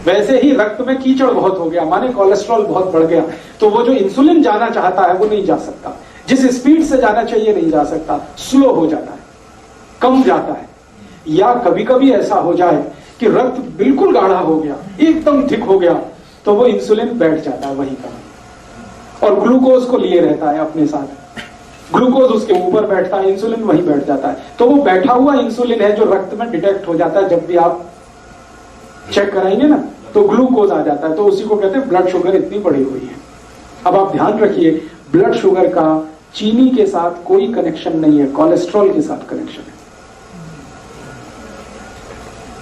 वैसे ही रक्त में कीचड़ बहुत हो गया, माने कोलेस्ट्रॉल बहुत बढ़ गया, तो वो जो इंसुलिन जाना चाहता है वो नहीं जा सकता, जिस स्पीड से जाना चाहिए नहीं जा सकता, स्लो हो जाता है, कम जाता है। या कभी कभी ऐसा हो जाए कि रक्त बिल्कुल गाढ़ा हो गया, एकदम थिक हो गया, तो वो इंसुलिन बैठ जाता है वहीं का, और ग्लूकोज को लिए रहता है अपने साथ, ग्लूकोज उसके ऊपर बैठता है, इंसुलिन वहीं बैठ जाता है। तो वो बैठा हुआ इंसुलिन है जो रक्त में डिटेक्ट हो जाता है, जब भी आप चेक कराएंगे ना तो ग्लूकोज आ जाता है, तो उसी को कहते हैं ब्लड शुगर इतनी बढ़ी हुई है। अब आप ध्यान रखिए, ब्लड शुगर का चीनी के साथ कोई कनेक्शन नहीं है, कोलेस्ट्रॉल के साथ कनेक्शन है,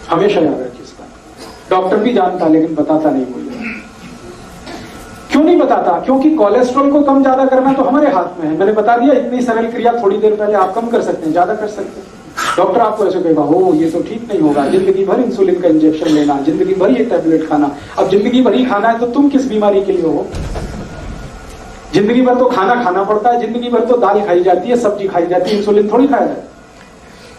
हमेशा याद रखिए इस बात। डॉक्टर भी जानता लेकिन बताता नहीं मुझे। क्यों नहीं बताता? क्योंकि कोलेस्ट्रॉल को कम ज्यादा करना तो हमारे हाथ में है। मैंने बता दिया, इतनी सरल क्रिया थोड़ी देर पहले, आप कम कर सकते हैं, ज्यादा कर सकते हैं। डॉक्टर आपको ऐसे कहेगा, हो ये तो ठीक नहीं होगा, जिंदगी भर इंसुलिन का इंजेक्शन लेना, जिंदगी भर ये टैबलेट खाना। अब जिंदगी भर ही खाना है तो तुम किस बीमारी के लिए हो? जिंदगी भर तो खाना खाना पड़ता है, जिंदगी भर तो दाल खाई जाती है, सब्जी खाई जाती है, इंसुलिन थोड़ी खाया जाता है।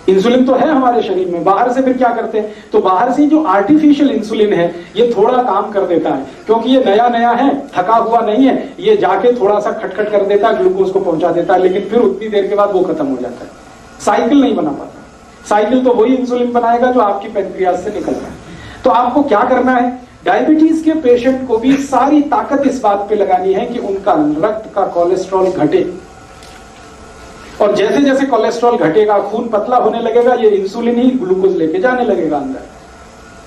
इंसुलिन तो है हमारे शरीर में, बाहर से फिर क्या करते हैं? तो बाहर से जो आर्टिफिशियल इंसुलिन है ये थोड़ा काम कर देता है, क्योंकि ये नया नया है, थका हुआ नहीं है, ये जाके थोड़ा सा खटखट कर देता है, ग्लूकोज को पहुंचा देता है, लेकिन फिर उतनी देर के बाद वो खत्म हो जाता है। साइकिल नहीं बना पाता। साइकिल तो वही इंसुलिन बनाएगा जो आपकी पैंक्रियाज से निकल रहा है। तो आपको क्या करना है? डायबिटीज के पेशेंट को भी सारी ताकत इस बात पे लगानी है कि उनका रक्त का कोलेस्ट्रॉल घटे, और जैसे जैसे कोलेस्ट्रॉल घटेगा, खून पतला होने लगेगा, ये इंसुलिन ही ग्लूकोज लेके जाने लगेगा अंदर,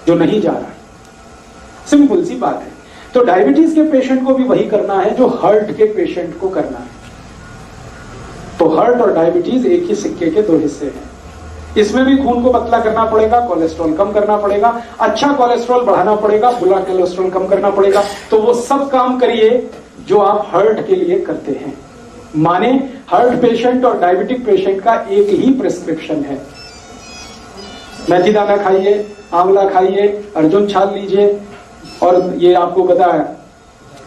जो नहीं जा रहा है। सिंपल सी बात है। तो डायबिटीज के पेशेंट को भी वही करना है जो हार्ट के पेशेंट को करना है। तो हार्ट और डायबिटीज एक ही सिक्के के दो हिस्से हैं। इसमें भी खून को पतला करना पड़ेगा, कोलेस्ट्रॉल कम करना पड़ेगा, अच्छा कोलेस्ट्रॉल बढ़ाना पड़ेगा, बुरा कोलेस्ट्रॉल कम करना पड़ेगा। तो वो सब काम करिए जो आप हार्ट के लिए करते हैं। माने हार्ट पेशेंट और डायबिटिक पेशेंट का एक ही प्रिस्क्रिप्शन है। मेथी दाना खाइए, आंवला खाइए, अर्जुन छाल लीजिए, और ये आपको बताया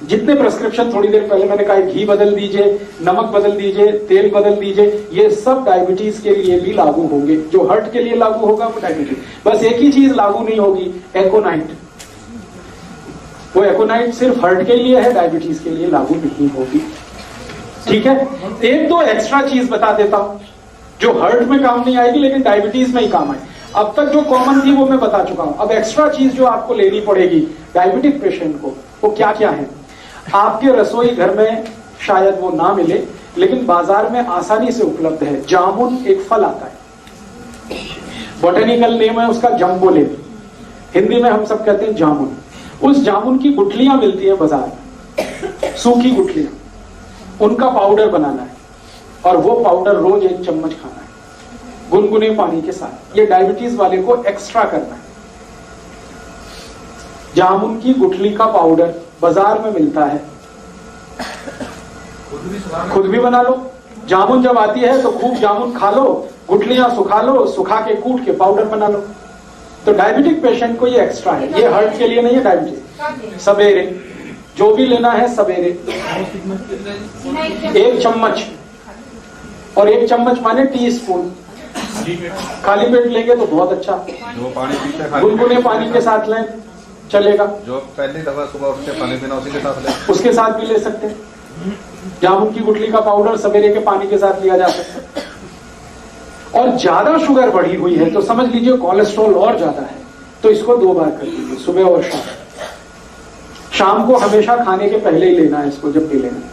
जितने प्रिस्क्रिप्शन थोड़ी देर पहले मैंने कहा, घी बदल दीजिए, नमक बदल दीजिए, तेल बदल दीजिए, ये सब डायबिटीज के लिए भी लागू होंगे। जो हार्ट के लिए लागू होगा वो डायबिटीज। बस एक ही चीज लागू नहीं होगी, एकोनाइट। वो एकोनाइट सिर्फ हार्ट के लिए है, डायबिटीज के लिए लागू नहीं होगी। ठीक है? एक दो एक्स्ट्रा चीज बता देता हूं जो हार्ट में काम नहीं आएगी लेकिन डायबिटीज में ही काम आए। अब तक जो कॉमन थी वो मैं बता चुका हूं। अब एक्स्ट्रा चीज जो आपको लेनी पड़ेगी डायबिटिक पेशेंट को, वो क्या क्या है? आपके रसोई घर में शायद वो ना मिले, लेकिन बाजार में आसानी से उपलब्ध है। जामुन एक फल आता है, बोटेनिकल नेम है उसका जम्बोलेब, हिंदी में हम सब कहते हैं जामुन। उस जामुन की गुठलियां मिलती है बाजार में, सूखी गुठलियां, उनका पाउडर बनाना है, और वो पाउडर रोज 1 चम्मच खाना है गुनगुने पानी के साथ। ये डायबिटीज वाले को एक्स्ट्रा करना है। जामुन की गुठली का पाउडर बाजार में मिलता है, खुद भी बना लो। जामुन जब आती है तो खूब जामुन खा लो, गुठलियां सुखा लो, सुखा के कूट के पाउडर बना लो। तो डायबिटिक पेशेंट को ये एक्स्ट्रा है, ये हार्ट के लिए नहीं है। डायबिटीज सवेरे जो भी लेना है, सवेरे 1 चम्मच, और 1 चम्मच माने टीस्पून। खाली पेट लेंगे तो बहुत अच्छा, गुनगुने पानी के साथ लें चलेगा। जो पहली दफा सुबह उठ के पानी पीना उसी के साथ ले, उसके साथ भी ले सकते हैं। जामुन की गुठली का पाउडर सवेरे के पानी के साथ लिया जा सकता है। और ज्यादा शुगर बढ़ी हुई है तो समझ लीजिए कोलेस्ट्रॉल और ज्यादा है, तो इसको 2 बार कर लीजिए, सुबह और शाम। शाम को हमेशा खाने के पहले ही लेना है इसको, जब भी लेना।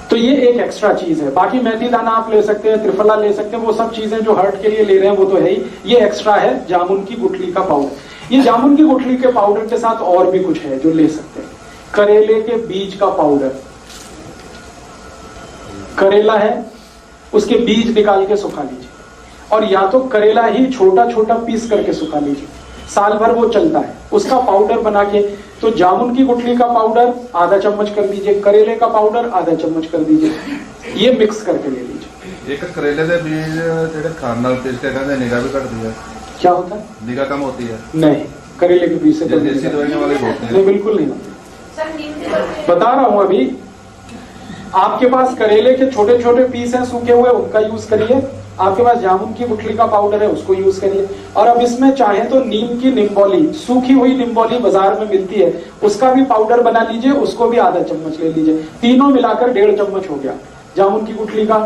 तो ये एक एक्स्ट्रा चीज है। बाकी मेथी दाना आप ले सकते हैं, त्रिफला ले सकते हैं, वो सब चीजें जो हार्ट के लिए ले रहे हैं वो तो है ही। ये एक्स्ट्रा है जामुन की गुठली का पाउडर। ये जामुन की गुठली के पाउडर के साथ और भी कुछ है जो ले सकते हैं। करेले के बीज का पाउडर, करेला है उसके बीज निकाल के सुखा लीजिए, और या तो करेला ही छोटा छोटा पीस करके सुखा लीजिए, साल भर वो चलता है। उसका पाउडर बना के, तो जामुन की गुठली का पाउडर आधा चम्मच कर दीजिए, करेले का पाउडर आधा चम्मच कर दीजिए, ये मिक्स करके ले लीजिए। एक करेले के बीज जेडे खाने नाल पीस के कहंदे निगाह भी घटती है, क्या होता है? निगाह कम होती है? नहीं, करेले के बीज से देसी दवाइयां वाले होते हैं। नहीं, बिल्कुल नहीं होती। बता रहा हूं अभी, आपके पास करेले के छोटे छोटे पीस हैं सूखे हुए, उनका यूज करिए। आपके पास जामुन की गुठली का पाउडर है, उसको यूज करिए। और अब इसमें चाहे तो नीम की निम्बोली, सूखी हुई निम्बोली बाजार में मिलती है, उसका भी पाउडर बना लीजिए, उसको भी आधा चम्मच ले लीजिए। तीनों मिलाकर 1.5 चम्मच हो गया। जामुन की गुठली का,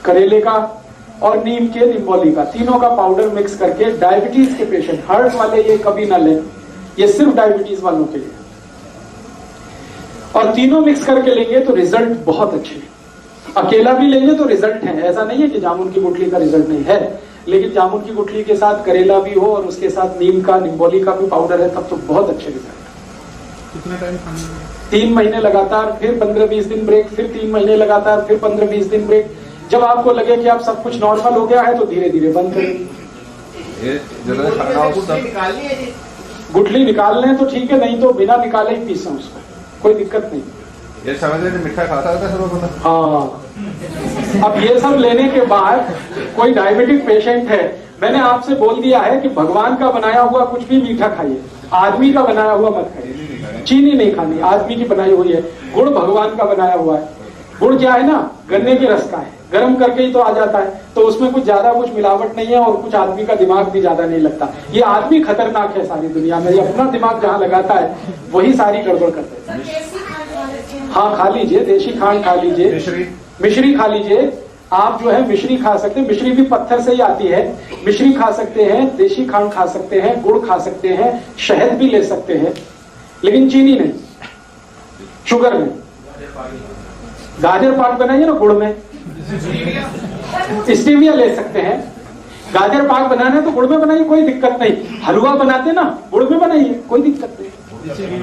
करेले का और नीम के निम्बोली का, तीनों का पाउडर मिक्स करके डायबिटीज के पेशेंट, हार्ट वाले ये कभी ना लें, ये सिर्फ डायबिटीज वालों के लिए। और तीनों मिक्स करके लेंगे तो रिजल्ट बहुत अच्छे हैं। अकेला भी लेंगे तो रिजल्ट है, ऐसा नहीं है कि जामुन की गुठली का रिजल्ट नहीं है, लेकिन जामुन की गुठली के साथ करेला भी हो और उसके साथ नीम का, निम्बोली का भी पाउडर है, तब तो बहुत अच्छे रिजल्ट। कितना टाइम खाना? 3 महीने लगातार, फिर 15-20 दिन ब्रेक, फिर 3 महीने लगातार, फिर 15-20 दिन ब्रेक। जब आपको लगे कि आप सब कुछ नॉर्मल हो गया है तो धीरे धीरे बंद करें। गुठली निकाल लें तो ठीक है, नहीं तो बिना निकाले ही पीसें उसको, कोई दिक्कत नहीं। ये समझ मीठा खाता था सब बंदा। हाँ, अब ये सब लेने के बाद कोई डायबिटिक पेशेंट है, मैंने आपसे बोल दिया है कि भगवान का बनाया हुआ कुछ भी मीठा खाइए, आदमी का बनाया हुआ मत खाइए। चीनी नहीं खानी, आदमी की बनाई हुई है। गुड़ भगवान का बनाया हुआ है। गुड़ क्या है ना, गन्ने के रस का है, गर्म करके ही तो आ जाता है, तो उसमें कुछ ज्यादा कुछ मिलावट नहीं है और कुछ आदमी का दिमाग भी ज्यादा नहीं लगता। ये आदमी खतरनाक है सारी दुनिया में, ये अपना दिमाग जहाँ लगाता है वही सारी गड़बड़ करते हैं। हाँ, खा लीजिए, देशी खांड खा लीजिए, मिश्री खा लीजिए। आप जो है मिश्री खा सकते हैं, मिश्री भी पत्थर से ही आती है। मिश्री खा सकते हैं, देशी खांड खा सकते हैं, गुड़ खा सकते हैं, शहद भी ले सकते हैं, लेकिन चीनी नहीं, शुगर नहीं। गाजर पाक बनाइए ना गुड़ में, स्टीविया ले सकते हैं। गाजर पाक बनाना है तो गुड़ में बनाइए, कोई दिक्कत नहीं। हलवा बनाते ना, गुड़ में बनाइए, कोई दिक्कत नहीं।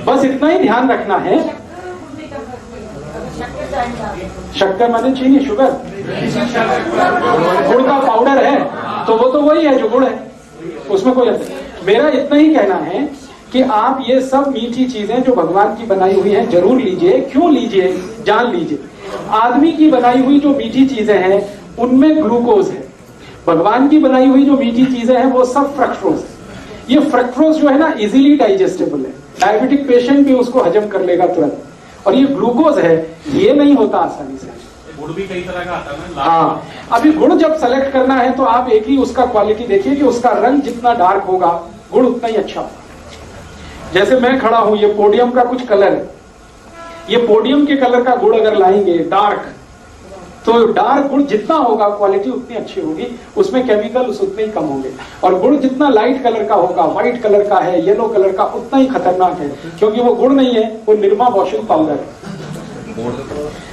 बस इतना ही ध्यान रखना है। शक्कर माने चीनी, शुगर, गुड़ का पाउडर है तो वो तो वही है जो गुड़ है, उसमें कोई असर नहीं। मेरा इतना ही कहना है कि आप ये सब मीठी चीजें जो भगवान की बनाई हुई हैं जरूर लीजिए। क्यों लीजिए, जान लीजिए। आदमी की बनाई हुई जो मीठी चीजें हैं उनमें ग्लूकोज है, भगवान की बनाई हुई जो मीठी चीजें हैं वो सब फ्रक्टोज है। ये फ्रक्टोज जो है ना इजीली डाइजेस्टेबल है, डायबिटिक पेशेंट भी उसको हजम कर लेगा तुरंत। और ये ग्लूकोज है, ये नहीं होता आसानी से। गुड़ भी कई तरह का आता है ना। हाँ, अभी गुड़ जब सेलेक्ट करना है तो आप एक ही उसका क्वालिटी देखिए कि उसका रंग जितना डार्क होगा गुड़ उतना ही अच्छा होगा। जैसे मैं खड़ा हूं, ये पोडियम का कुछ कलर है, ये पोडियम के कलर का गुड़ अगर लाएंगे डार्क, तो डार्क गुड़ जितना होगा क्वालिटी उतनी अच्छी होगी, उसमें केमिकल्स उतने ही कम होंगे। और गुड़ जितना लाइट कलर का होगा, व्हाइट कलर का है, येलो कलर का, उतना ही खतरनाक है, क्योंकि वो गुड़ नहीं है, वो निरमा वॉशिंग पाउडर है।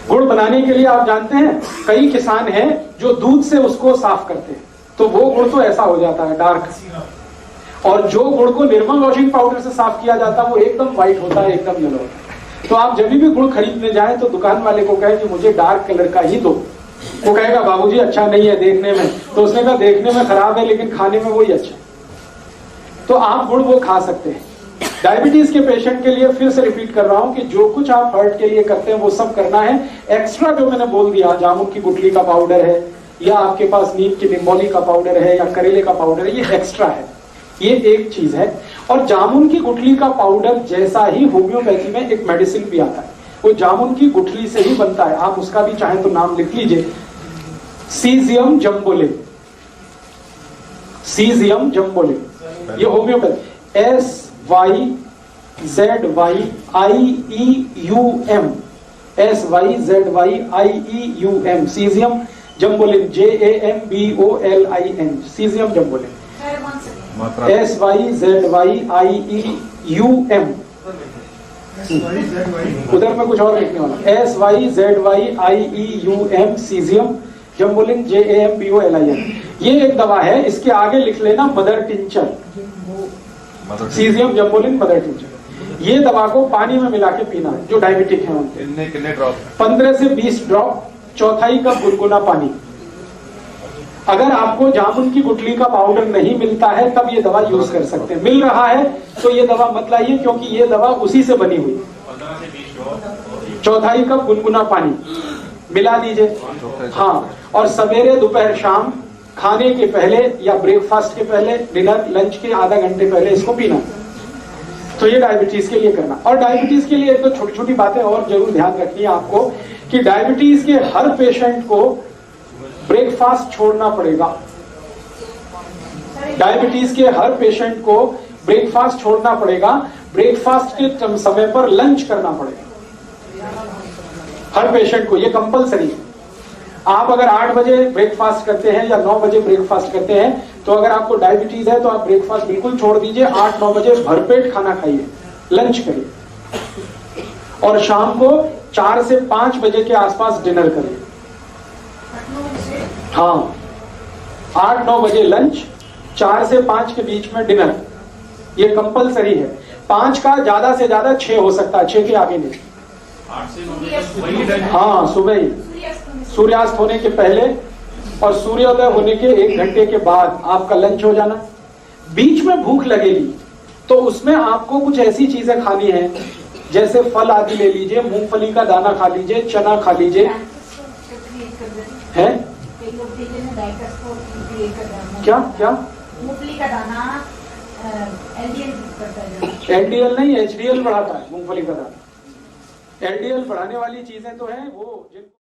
गुड़ बनाने के लिए आप जानते हैं कई किसान हैं जो दूध से उसको साफ करते हैं, तो वो गुड़ तो ऐसा हो जाता है डार्क। और जो गुड़ को निरमा वॉशिंग पाउडर से साफ किया जाता है वो एकदम व्हाइट होता है, एकदम येलो होता है। तो आप जब भी गुड़ खरीदने जाए तो दुकान वाले को कहे कि मुझे डार्क कलर का ही दो। वो कहेगा बाबूजी अच्छा नहीं है देखने में, तो उसने कहा देखने में खराब है लेकिन खाने में वही अच्छा है। तो आप गुड़ वो खा सकते हैं। डायबिटीज के पेशेंट के लिए फिर से रिपीट कर रहा हूं कि जो कुछ आप हार्ट के लिए करते हैं वो सब करना है। एक्स्ट्रा जो मैंने बोल दिया, जामुन की गुठली का पाउडर है, या आपके पास नीम की निम्बोली का पाउडर है, या करेले का पाउडर है, ये एक्स्ट्रा है, ये एक चीज है। और जामुन की गुठली का पाउडर जैसा ही होम्योपैथी में एक मेडिसिन भी आता है, वो जामुन की गुठली से ही बनता है। आप उसका भी चाहे तो नाम लिख लीजिए, सीजियम जम्बोलिन। सीजियम जम्बोलिन, ये होम्योपैथी, SYZYIEUM, SYZYIEUM, सीजियम जम्बोलिन, JAMBOLIN, सीजियम जम्बोलिन, SYZYIEUM। उधर में कुछ और लिखने वाला, SYZYIEUM, सीजियम जम्बोलिन, JAMBOLIN। ये एक दवा है, इसके आगे लिख लेना मदर टिंचर, सीजियम जम्बोलिन मदर टिंचर। ये दवा को पानी में मिला के पीना है जो डायबिटिक है उनके। कितने ड्रॉप? 15 से 20 ड्रॉप, चौथाई कप गुनगुना पानी। अगर आपको जामुन की गुठली का पाउडर नहीं मिलता है तब ये दवा यूज कर सकते हैं। मिल रहा है तो ये दवा मत लाइए, क्योंकि ये दवा उसी से बनी हुई। 15 से 20 ड्रॉप, चौथाई कप गुनगुना पानी मिला दीजिए। हाँ, और सवेरे दोपहर शाम खाने के पहले या ब्रेकफास्ट के पहले, डिनर लंच के आधा घंटे पहले इसको पीना। तो ये डायबिटीज के लिए करना। और डायबिटीज के लिए तो छोटी छोटी बातें और जरूर ध्यान रखनी है आपको कि डायबिटीज के हर पेशेंट को ब्रेकफास्ट छोड़ना पड़ेगा। डायबिटीज के हर पेशेंट को ब्रेकफास्ट छोड़ना पड़ेगा। ब्रेकफास्ट के समय पर लंच करना पड़ेगा हर पेशेंट को, ये कंपलसरी है। आप अगर 8 बजे ब्रेकफास्ट करते हैं या 9 बजे ब्रेकफास्ट करते हैं तो अगर आपको डायबिटीज है तो आप ब्रेकफास्ट बिल्कुल छोड़ दीजिए। 8-9 बजे भरपेट खाना खाइए, लंच करिए और शाम को 4 से 5 बजे के आसपास डिनर करिए। हाँ, 8-9 बजे लंच, 4 से 5 के बीच में डिनर, ये कंपलसरी है। 5 का ज्यादा से ज्यादा 6 हो सकता है, 6 के आगे नहीं। 8 से 9 बजे तक वही लंच। हाँ, सुबह ही, सूर्यास्त होने के पहले और सूर्योदय होने के 1 घंटे के बाद आपका लंच हो जाना। बीच में भूख लगेगी तो उसमें आपको कुछ ऐसी चीजें खानी है, जैसे फल आदि ले लीजिए, मूंगफली का दाना खा लीजिए, चना खा लीजिए, है क्या क्या मूंगफली का दाना एलडीएल नहीं, एचडीएल बढ़ाता है मूंगफली का दाना। एलडीएल बढ़ाने वाली चीजें तो हैं वो जिनको